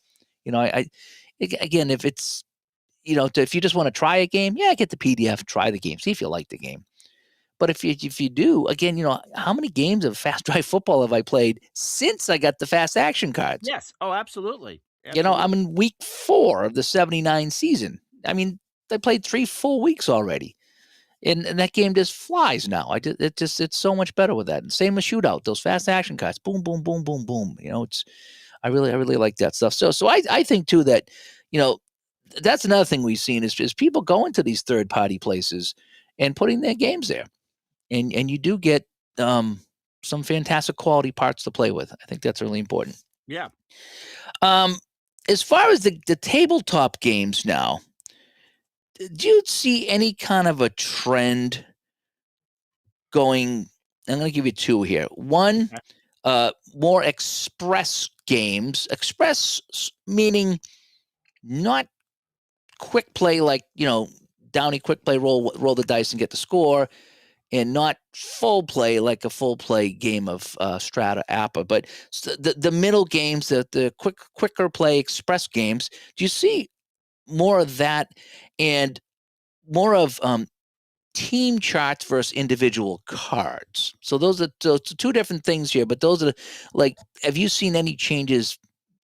Again, if it's if you just want to try a game, yeah, get the PDF, try the game, see if you like the game. But if you do, again, how many games of fast drive football have I played since I got the fast action cards? Yes. Oh, absolutely. I'm Absolutely. in week 4 of the '79 season. I mean, I played 3 full weeks already, and that game just flies now. It's so much better with that. And same with shootout, those fast action cards, boom, boom, boom, boom, boom. It's I really like that stuff. So I think too that you know that's another thing we've seen is just people going to these third party places and putting their games there, and you do get um, some fantastic quality parts to play with. I think that's really important. Yeah. Um, as far as the tabletop games now, do you see any kind of a trend going? I'm going to give you two here. One, Okay. more express games. Meaning not quick play like Downey quick play, roll the dice and get the score, and not full play like a full play game of Strata Appa, but the middle games, the quicker play express games. Do you see more of that and more of team charts versus individual cards? So those are two different things here, but those are like, have you seen any changes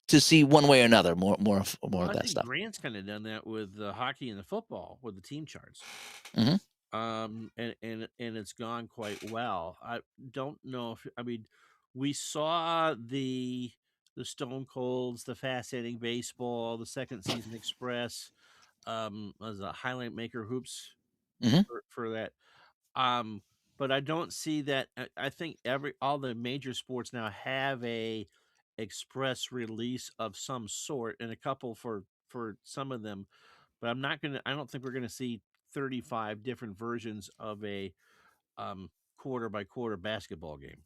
to see one way or another? More Well, of I that think stuff. Grant's kinda done that with the hockey and the football with the team charts. Hmm. And it's gone quite well. I don't know if I mean, we saw the the Stone Colds, the Fascinating Baseball, the Second Season Express, as a highlight maker hoops Hmm. for that. Um, but I don't see that. I think every all the major sports now have a express release of some sort, and a couple for some of them. But I'm not gonna. I don't think we're gonna see 35 different versions of a quarter by quarter basketball game,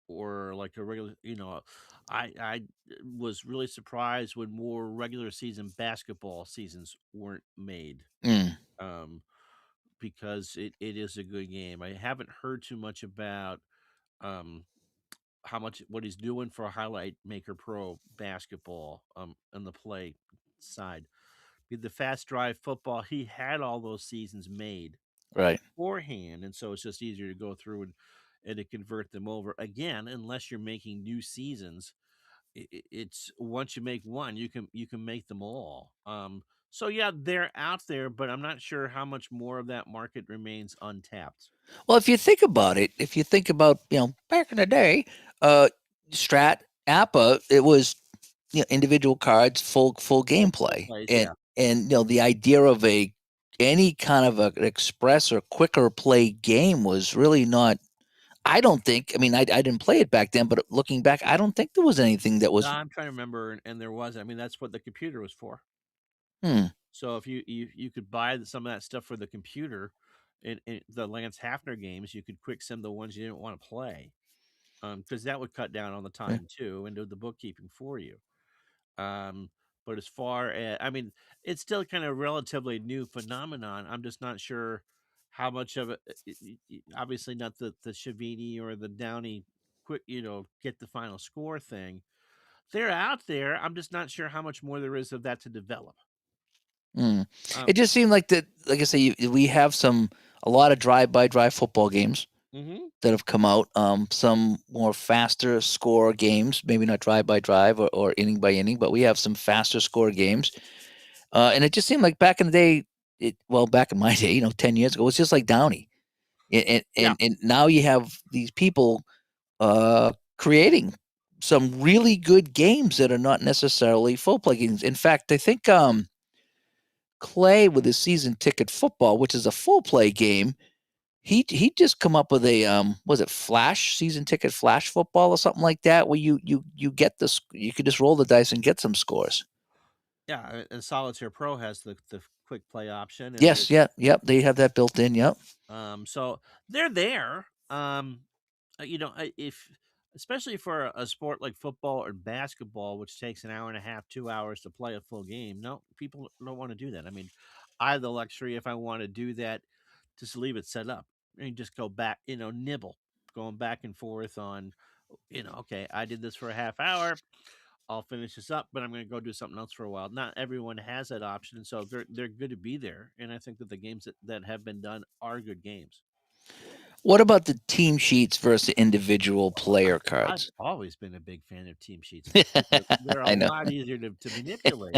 or like a regular. I was really surprised when more regular season basketball seasons weren't made. Mm, Um, because it is a good game. I haven't heard too much about um, how much what he's doing for Highlight Maker Pro basketball on the play side. With the Fast Drive football, he had all those seasons made right. beforehand, and so it's just easier to go through and to convert them over again. Unless you're making new seasons, it's once you make one, you can make them all. So yeah, they're out there, but I'm not sure how much more of that market remains untapped. Well, if you think about it, if you think about, back in the day, uh, Strat, Appa, it was, individual cards, full Full gameplay, plays, and yeah. the idea of any kind of an express or quicker play game was really not. I don't think. I mean, I didn't play it back then, but looking back, I don't think there was anything that was. I'm trying to remember, and there was. I mean, that's what the computer was for. Hmm. So if you could buy some of that stuff for the computer, in the Lance Hafner games, you could quick sim the ones you didn't want to play, because that would cut down on the Yeah. time too, and do the bookkeeping for you. Um, but as far as I mean, it's still kind of relatively new phenomenon. I'm just not sure how much of it. Obviously, not the Shavini or the Downey quick, get the final score thing. They're out there. I'm just not sure how much more there is of that to develop. Mm. Um, It just seemed like that. Like I say, we have a lot of drive-by-drive football games mhm. that have come out. Some more faster score games, maybe not drive by drive or inning by inning, but we have some faster score games. And it just seemed like back in the day, back in my day, 10 years ago, it was just like Downey. Yeah, And now you have these people creating some really good games that are not necessarily full play games. In fact, I think Clay with his season ticket football, which is a full play game, he just come up with a was it flash season ticket flash football or something like that where you get this you could just roll the dice and get some scores. yeah. And Solitaire Pro has the quick play option, and Yes, yeah, yep, they have that built in. Yep. so they're there. If especially for a sport like football or basketball, which takes an hour and a half, 2 hours to play a full game, no, people don't want to do that. I mean, I have the luxury if I want to do that, just leave it set up and just go back, nibble, going back and forth on, okay, I did this for a half hour. I'll finish this up, but I'm going to go do something else for a while. Not everyone has that option, and so they're good to be there. And I think that the games that have been done are good games. What about the team sheets versus individual player I've cards? always been a big fan of team sheets. I think they're a I know. lot easier to manipulate.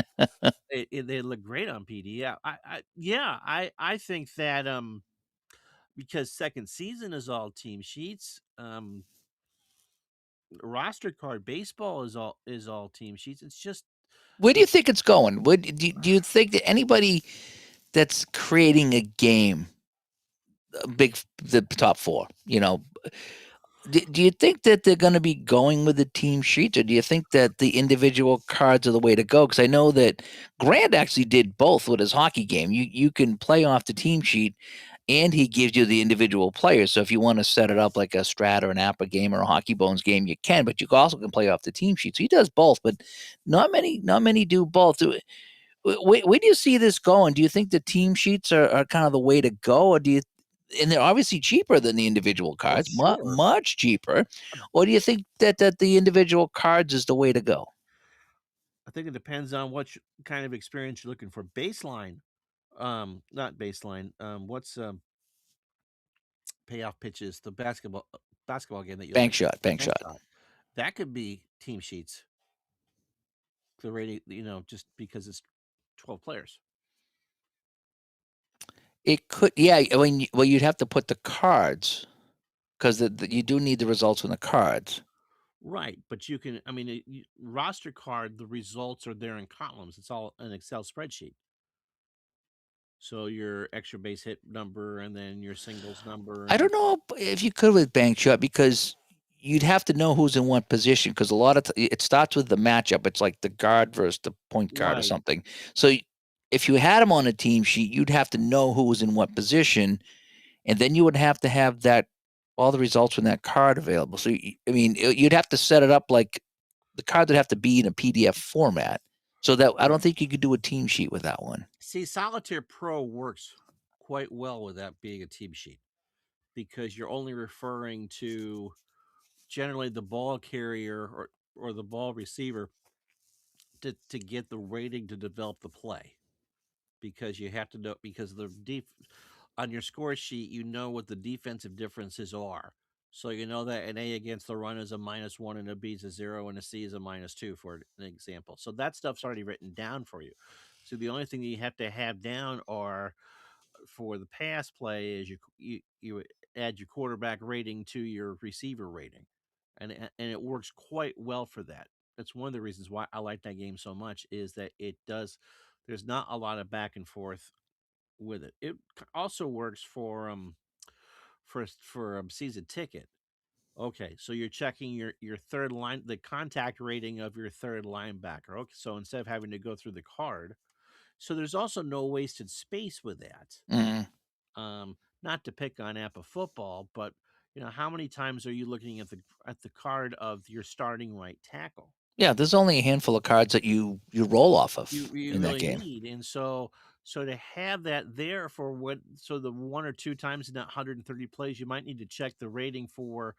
They look great on PD. I think that because second season is all team sheets. Roster card baseball is all team sheets. It's just Where do the you think it's going? Do you think that anybody that's creating a game, the top four, do you think that they're going to be going with the team sheets, or do you think that the individual cards are the way to go? Because I know that Grant actually did both with his hockey game. You can play off the team sheet, and he gives you the individual players. So if you want to set it up like a Strat or an Appa game or a Hockey Bones game, you can. But you also can play off the team sheet. So he does both, but not many do both. Where do you see this going? Do you think the team sheets are kind of the way to go, or do you? And they're obviously cheaper than the individual well, cards, sure. much cheaper. Or do you think that the individual cards is the way to go? I think it depends on what kind of experience you're looking for. Baseline, not baseline. What's payoff pitches? The basketball game that you Bank like, shot, bank bank shot. shot. That could be team sheets. The rating, just because it's 12 players. It could, yeah. I mean, well, you'd have to put the cards because you do need the results from the cards. Right, but you can I mean, roster card, the results are there in columns. It's all an Excel spreadsheet. So your extra base hit number and then your singles number I and don't know if you could with bank shot because you'd have to know who's in what position because a lot of it starts with the matchup. It's like the guard versus the point guard or right. something. So if you had them on a team sheet, you'd have to know who was in what position, and then you would have to have that all the results from that card available. So I mean, you'd have to set it up like the card would have to be in a PDF format. So that I don't think you could do a team sheet with that one. See, Solitaire Pro works quite well with that being a team sheet because you're only referring to generally the ball carrier or the ball receiver to get the rating to develop the play because you have to know because on your score sheet you know what the defensive differences are. So you know that an A against the run is a -1 and a B is a 0 and a C is a -2 for an example. So that stuff's already written down for you. So the only thing that you have to have down are for the pass play is you add your quarterback rating to your receiver rating, and it works quite well for that. That's one of the reasons why I like that game so much is that it does. There's not a lot of back and forth with it. It also works for season ticket. Okay, so you're checking your third line, the contact rating of your third linebacker. Okay, so instead of having to go through the card, so there's also no wasted space with that. Mhm. Not to pick on Appa football, but how many times are you looking at the card of your starting right tackle? Yeah, there's only a handful of cards that you roll off You of you in that really game. need, and so to have that there for what so the one or two times in that 130 plays, you might need to check the rating for,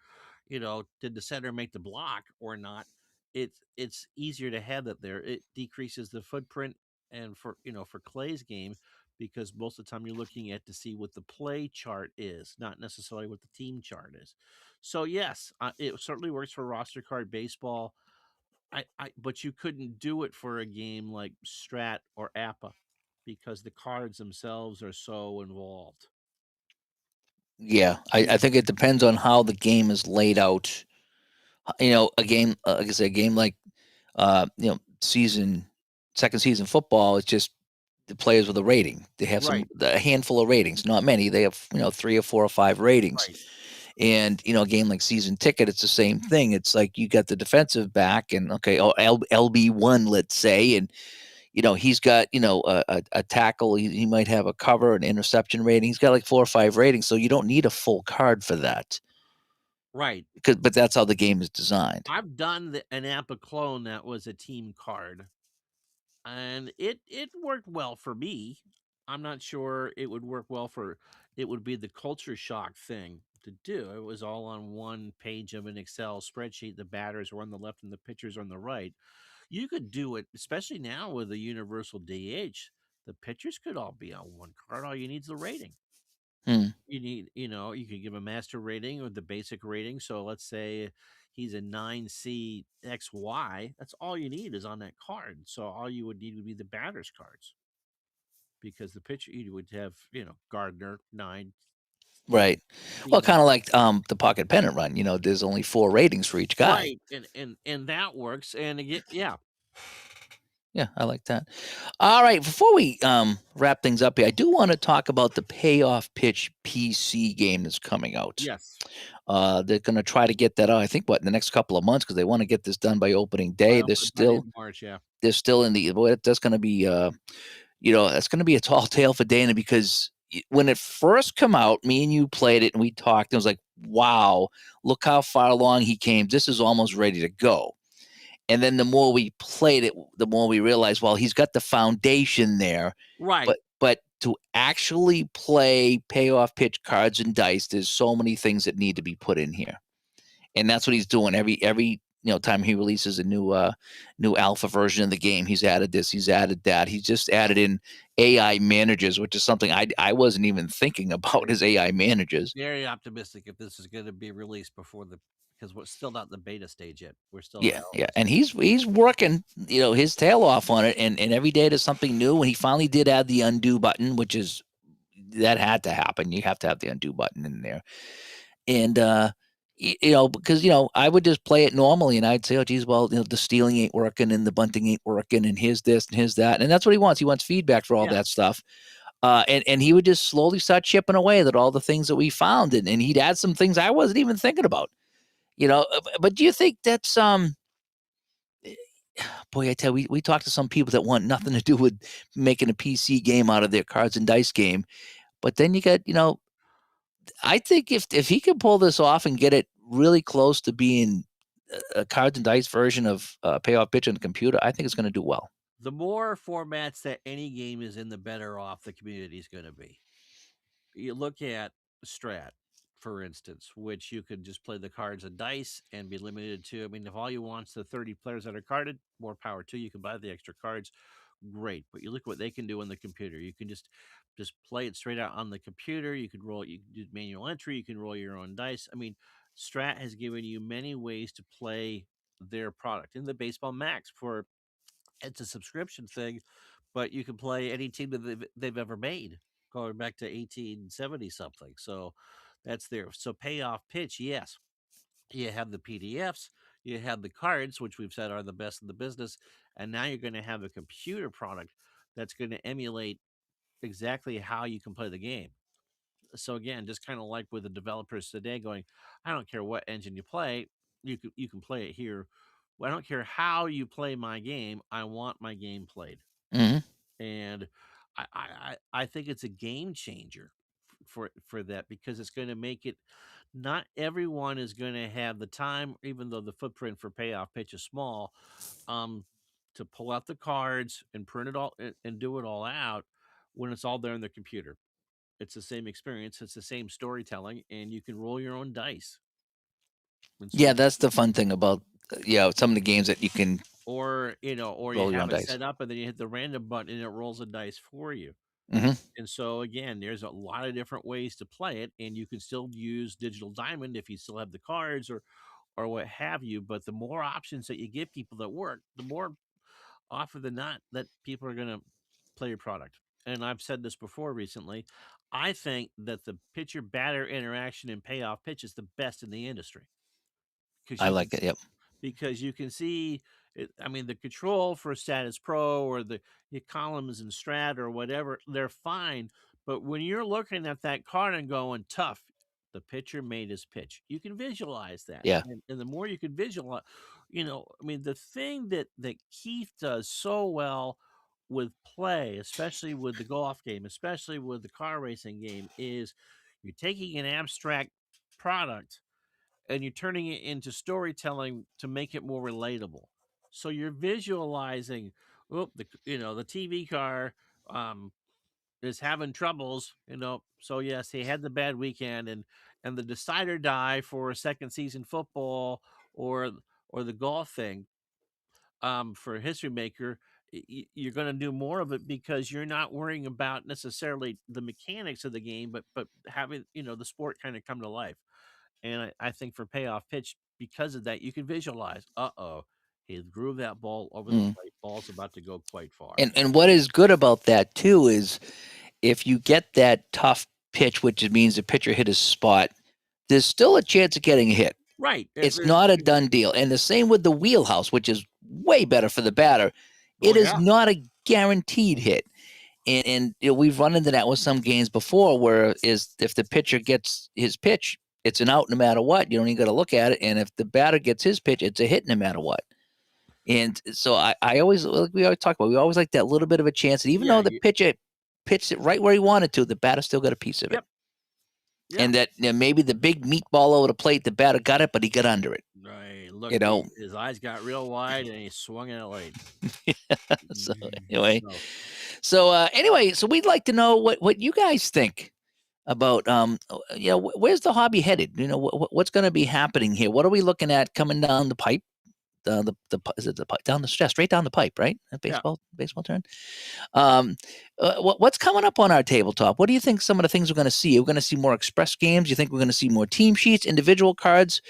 did the center make the block or not? It's easier to have that there. It decreases the footprint and for Clay's game because most of the time you're looking at to see what the play chart is, not necessarily what the team chart is. So yes, it certainly works for roster card baseball. But you couldn't do it for a game like Strat or Appa because the cards themselves are so involved. Yeah, I You think it depends on how the game is laid out. A game, like I said, a game like season second season football. It's just the players with a rating. They have right, a handful of ratings, not many. They have 3 or 4 or 5 ratings. right, And a game like season ticket, it's the same thing. It's like you got the defensive back, and okay, LB1, let's say, and he's got a tackle. He might have a cover, an interception rating. He's got like 4 or 5 ratings, so you don't need a full card for that. right. But that's how the game is designed. I've done an Appa clone that was a team card, and it worked well for me. I'm not sure it would work well for it would be the culture shock thing to do. It was all on one page of an Excel spreadsheet. The batters were on the left and the pitchers on the right. You could do it, especially now with the universal DH. The pitchers could all be on one card. All you need is the rating. Hmm. You could give a master rating or the basic rating. So let's say he's a 9C XY. That's all you need is on that card. So all you would need would be the batter's cards because the pitcher you would have, Gardner 9, Right. C Well, 9. kind of like the pocket pennant run. There's only 4 ratings for each guy. Right. And that works. And again, yeah. Yeah, I like that. All right, before we wrap things up here, I do want to talk about the payoff pitch PC game that's coming out. Yes. They're going to try to get that out. I think in the next couple of months because they want to get this done by opening day. By the end of March, yeah. They're still in the boy. That's going to be that's going to be a tall tale for Dana because when it first come out, me and you played it and we talked. And it was like, wow, look how far along he came. This is almost ready to go. And then the more we played it, the more we realized, well, he's got the foundation there, Right. but to actually play payoff pitch cards and dice, there's so many things that need to be put in here, and that's what he's doing every time he releases a new alpha version of the game. He's added this, he's added that. He's just added in AI managers, which is something I wasn't even thinking about his AI managers. Very optimistic if this is going to be released before because we're still not in the beta stage yet. We're still in Yeah, yeah, alpha and stage. he's working, his tail off on it, and every day there's something new. And he finally did add the undo button, which is that had to happen. You have to have the undo button in there, and because I would just play it normally, and I'd say, "Oh, geez, well, the stealing ain't working, and the bunting ain't working, and here's this and here's that," and that's what he wants. He wants feedback for all Yeah. that stuff. And he would just slowly start chipping away at all the things that we found, and he'd add some things I wasn't even thinking about. But do you think that's boy, I tell you, we talked to some people that want nothing to do with making a PC game out of their cards and dice game. But then you got, I think if he can pull this off and get it really close to being a cards and dice version of Payoff Pitch on the computer, I think it's going to do well. The more formats that any game is in, the better off the community is going to be. You look at Strat, for instance, which you could just play the cards and dice and be limited to. I mean, if all you want is the 30 players that are carded, more power to you. You can buy the extra cards, great. But you look what they can do on the computer. You can just play it straight out on the computer. You can roll, you can do manual entry. You can roll your own dice. I mean, Strat has given you many ways to play their product. In the Baseball Max, for it's a subscription thing, but you can play any team that they've ever made, going back to 1870 something. So that's there. So Payoff Pitch, yes, you have the PDFs, you have the cards, which we've said are the best in the business, and now you're going to have a computer product that's going to emulate exactly how you can play the game. So again, just kind of like with the developers today going, I don't care what engine you play, you can play it here. Well, I don't care how you play my game, I want my game played. Hmm. And I think it's a game changer for that, because it's going to make it, not everyone is going to have the time, even though the footprint for Payoff Pitch is small, um to pull out the cards and print it all and do it all out when it's all there in the computer. It's the same experience, it's the same storytelling, and you can roll your own dice. And Yeah, so, that's the fun thing about some of the games that you can or you roll your own have it dice. set up and then you hit the random button and it rolls a dice for you. Hmm. And so again, there's a lot of different ways to play it, and you can still use Digital Diamond if you still have the cards or what have you. But the more options that you give people that work, the more often than not that people are going to play your product. And I've said this before recently. I think that the pitcher batter interaction in Payoff Pitch is the best in the industry, because I you can like it. Yep. see it. I mean, the control for Status Pro or the columns and Strat or whatever, they're fine. But when you're looking at that card and going tough, the pitcher made his pitch. You can visualize that, Yeah. and the more you can visualize, I mean, the thing that Keith does so well with play, especially with the golf game, especially with the car racing game, is you're taking an abstract product and you're turning it into storytelling to make it more relatable. So you're visualizing, oh, the TV car um, is having troubles, So yes, he had the bad weekend, and the decider die for a second season football, or the golf thing, for a history maker. You're going to do more of it because you're not worrying about necessarily the mechanics of the game, but having the sport kind of come to life. And I think for Payoff Pitch, because of that, you can visualize, he threw that ball over the Mm. plate. Ball's about to go quite far. And what is good about that too is if you get that tough pitch, which means the pitcher hit his spot, there's still a chance of getting hit. Right. It's not a done deal. And the same with the wheelhouse, which is way better for the batter. Oh, It is yeah. not a guaranteed hit. And we've run into that with some games before where if the pitcher gets his pitch, it's an out no matter what. You don't even got to look at it. And if the batter gets his pitch, it's a hit no matter what. And so I always, like we always talk about, we always like that little bit of a chance. And even Yeah. though the pitcher pitched it right where he wanted to, the batter still got a piece of it. Yep. Yeah. And that maybe the big meatball over the plate, the batter got it, but he got under it. Right. Look, You know. his eyes got real wide and he swung it late. So So, anyway, so we'd like to know what you guys think about where's the hobby headed? What's going to be happening here? What are we looking at coming down the pipe? Is it the pipe down the straight down the pipe, right? A baseball turn. What's coming up on our tabletop? What do you think? Some of the things we're going to see? We're going to see more express games. You think we're going to see more team sheets, individual cards?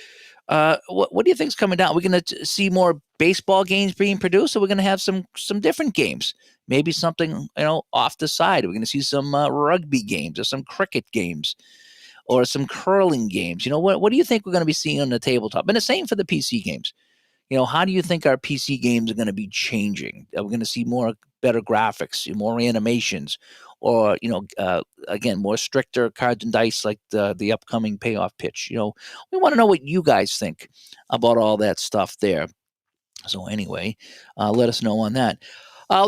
What do you think's coming down? We're going to see more baseball games being produced, or we're going to have some different games? Maybe something off the side. We're going to see some rugby games or some cricket games, or some curling games? What do you think we're going to be seeing on the tabletop? And the same for the PC games. How do you think our PC games are going to be changing? Are we going to see better graphics, more animations, or again, more stricter cards and dice like the upcoming payoff pitch? We want to know what you guys think about all that stuff there. So anyway, let us know on that.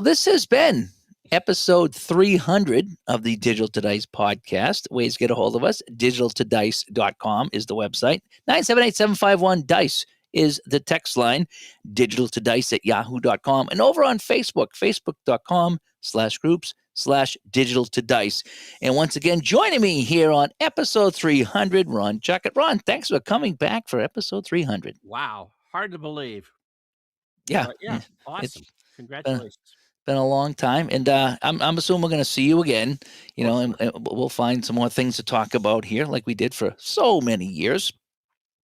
This has been episode 300 of the Digital to Dice podcast. Ways to get a hold of us: digitaltodice.com is the website. 978-751-DICE is the text line. Digital to Dice at yahoo.com. And over on Facebook, facebook.com/groups/digital to dice. And once again, joining me here on episode 300, Ron Juckett. Ron, thanks for coming back for episode 300. Wow, hard to believe. Yeah, But yeah, it's awesome. Congratulations. been a long time, and I'm assuming we're going to see you again. Oh, And we'll find some more things to talk about here, like we did for so many years.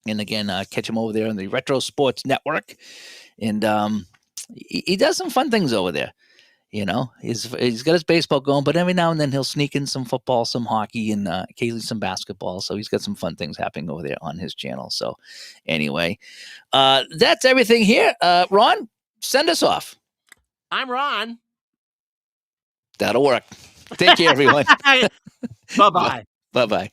And again, catch him over there on the Retro Sports Network, and he does some fun things over there. He's got his baseball going, but every now and then he'll sneak in some football, some hockey, and occasionally some basketball. So he's got some fun things happening over there on his channel. So anyway, that's everything here. Ron, send us off. I'm Ron. That'll work. Take care, everyone. Bye-bye. Bye-bye.